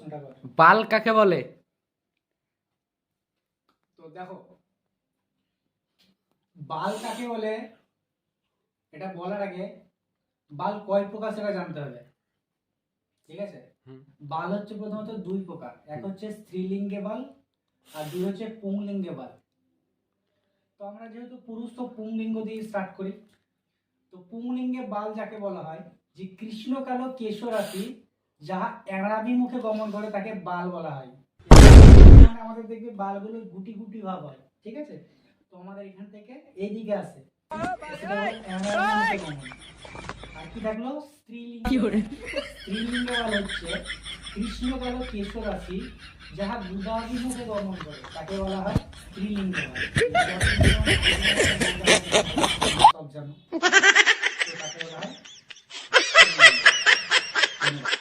প্রশ্নটা করো। বাল কাকে বলে? তো দেখো, বাল কাকে বলে এটা বলার আগে বাল কয় প্রকার সেটা জানতে হবে। ঠিক আছে, বাল হচ্ছে প্রথমত দুই প্রকার, এক হচ্ছে স্ত্রীলিঙ্গে বাল আর দুই হচ্ছে পুংলিঙ্গে বাল। তো আমরা যেহেতু পুরুষ তো পুংলিঙ্গ দিয়ে স্টার্ট করি। তো পুংলিঙ্গে বাল যাকে বলা হয়, যে কৃষ্ণ কালো কেশরাশি যাহা এড়াভিমুখে গমন করে তাকে বাল বলা হয়। এখানে আমাদের দেখবে বালগুলো গুটি গুটি ভাব হয়, ঠিক আছে। তো আমাদের এখান থেকে এইদিকে আসে, সেটা হলো এড়াভিমুখে গমন। আর কি থাকলো, স্ত্রীলিঙ্গে বাল হচ্ছে কৃষ্ণ কালো কেশরাশি যাহা গুদাভিমুখে গমন করে তাকে বলা হয় স্ত্রীলিঙ্গে বাল। সব জানো, তো তাকে বলা হয় স্ত্রীলিঙ্গে বাল।